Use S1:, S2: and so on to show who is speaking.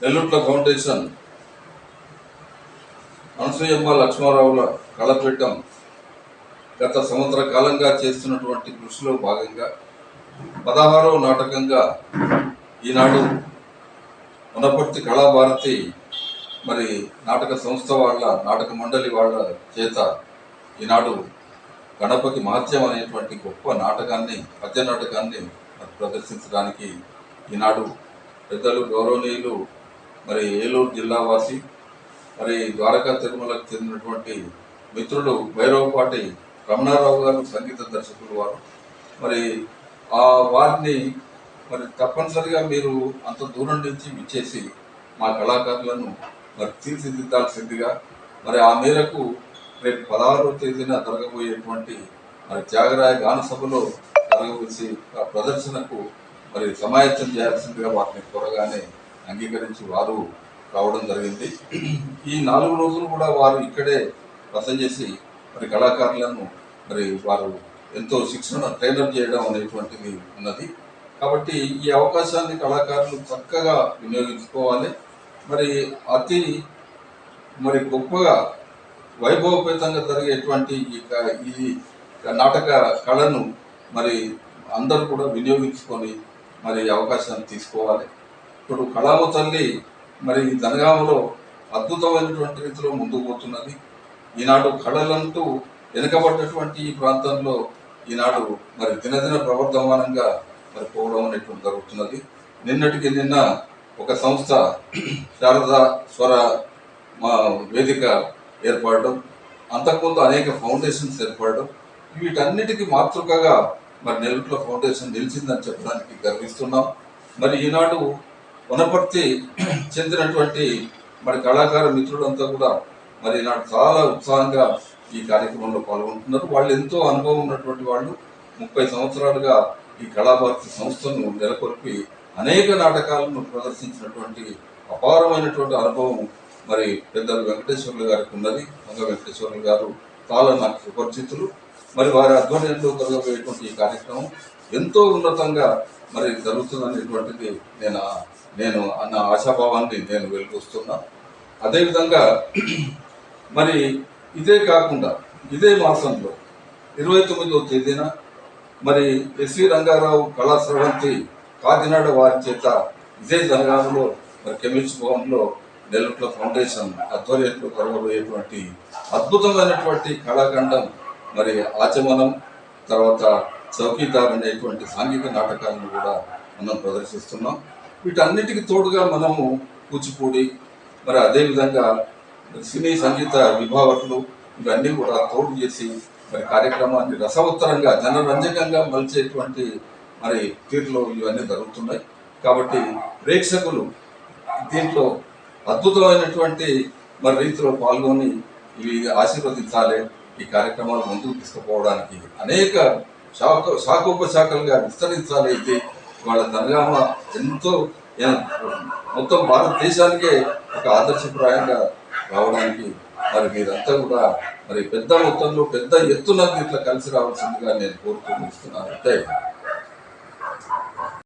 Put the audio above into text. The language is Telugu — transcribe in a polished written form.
S1: నెల్లూట్ల ఫౌండేషన్ అనసూయమ్మ లక్ష్మారావుల కళపీఠం గత సంవత్సర కాలంగా చేస్తున్నటువంటి కృషిలో భాగంగా 16వ నాటకంగా ఈనాడు వనపర్తి కళాభారతి మరి నాటక సంస్థ వాళ్ళ నాటక మండలి వాళ్ళ చేత ఈనాడు గణపతి మహత్యం అనేటువంటి గొప్ప నాటకాన్ని పద్య నాటకాన్ని ప్రదర్శించడానికి ఈనాడు పెద్దలు గౌరవనీయులు మరి ఏలూరు జిల్లావాసి మరి ద్వారకా తిరుమలకు చెందినటువంటి మిత్రులు భైరవపాటి రమణారావు గారు సంగీత దర్శకులు వారు మరి వారిని మరి తప్పనిసరిగా మీరు అంత దూరం నుంచి విచ్చేసి మా కళాకారులను మరి తీర్చిదిద్దాల్సిందిగా మరి ఆ మేరకు రేపు 16వ తేదీన జరగబోయేటువంటి మరి త్యాగరాయ గాన సభలో జరగవలసి ఆ ప్రదర్శనకు మరి సమాయత్తం చేయాల్సిందిగా వారిని త్వరగానే అంగీకరించి వారు రావడం జరిగింది. ఈ 4 రోజులు కూడా వారు ఇక్కడే బస చేసి మరి కళాకారులను మరి వారు ఎంతో శిక్షణ ట్రైనర్ చేయడం అనేటువంటిది ఉన్నది. కాబట్టి ఈ అవకాశాన్ని కళాకారులు చక్కగా వినియోగించుకోవాలి. మరి అతి మరి గొప్పగా వైభవపేతంగా జరిగేటువంటి ఈ నాటక కళను మరి అందరూ కూడా వినియోగించుకొని మరి అవకాశాన్ని తీసుకోవాలి. ఇప్పుడు కళామ తల్లి మరి జనగామలో అద్భుతమైనటువంటి రీతిలో ముందుకు పోతున్నది. ఈనాడు కళలంటూ వెనుకబడ్డటువంటి ఈ ప్రాంతంలో ఈనాడు మరి దినదిన ప్రవర్ధమానంగా మరి పోవడం అనేటువంటి జరుగుతున్నది. నిన్నటికి నిన్న ఒక సంస్థ శారదా స్వర వేదిక ఏర్పడడం, అంతకుముందు అనేక ఫౌండేషన్స్ ఏర్పడడం, వీటన్నిటికీ మాతృకగా మరి నెల్లూట్ల ఫౌండేషన్ నిలిచిందని చెప్పడానికి గర్విస్తున్నాం. మరి ఈనాడు వనపర్తి చెందినటువంటి మరి కళాకార మిత్రులంతా కూడా మరి ఈనాడు చాలా ఉత్సాహంగా ఈ కార్యక్రమంలో పాల్గొంటున్నారు. వాళ్ళు ఎంతో అనుభవం ఉన్నటువంటి వాళ్ళు 30 సంవత్సరాలుగా ఈ కళాభారతి సంస్థను నెలకొల్పి అనేక నాటకాలను ప్రదర్శించినటువంటి అపారమైనటువంటి అనుభవం మరి పెద్దలు వెంకటేశ్వర్లు గారికి ఉన్నది. వంగ వెంకటేశ్వర్లు గారు చాలా నాకు సుపరిచితులు. మరి వారి ఆధ్వర్యంలో జరగబోయేటువంటి ఈ కార్యక్రమం ఎంతో ఉన్నతంగా మరి జరుగుతుందనేటువంటిది నేను అన్న ఆశాభావాన్ని నేను వెలుగుస్తున్నా. అదేవిధంగా మరి ఇదే కాకుండా ఇదే మాసంలో 29వ తేదీన మరి ఎస్వి రంగారావు కళా స్రవంతి కాకినాడ వారి చేత ఇదే జనగామలో మరి కెమిస్ట్ భవన్లో నెల్లూట్ల ఫౌండేషన్ ఆధ్వర్యంలో జరగబోయేటువంటి అద్భుతమైనటువంటి కళాఖండం మరి ఆచమనం, తర్వాత చౌకీదార్ అనేటువంటి సాంఘిక నాటకాలను కూడా మనం ప్రదర్శిస్తున్నాం. వీటన్నిటికీ తోడుగా మనము కూచిపూడి మరి అదేవిధంగా సినీ సంగీత విభావకులు ఇవన్నీ కూడా తోడు చేసి మరి కార్యక్రమాన్ని రసవత్తరంగా జనరంజకంగా మలిచేటువంటి మరి తీరులో ఇవన్నీ జరుగుతున్నాయి. కాబట్టి ప్రేక్షకులు దీంట్లో అద్భుతమైనటువంటి మరి రీతిలో పాల్గొని ఇవి ఆశీర్వదించాలి. ఈ కార్యక్రమాలు ముందుకు తీసుకుపోవడానికి అనేక శాఖోపశాఖలుగా విస్తరించాలి. ఇది వాళ్ళ జనగామ ఎంతో మొత్తం భారతదేశానికే ఒక ఆదర్శప్రాయంగా రావడానికి మరి మీరంతా కూడా మరి పెద్ద మొత్తంలో పెద్ద ఎత్తున ఇట్లా కలిసి రావాల్సిందిగా నేను కోరుతూ ఇస్తున్నాను.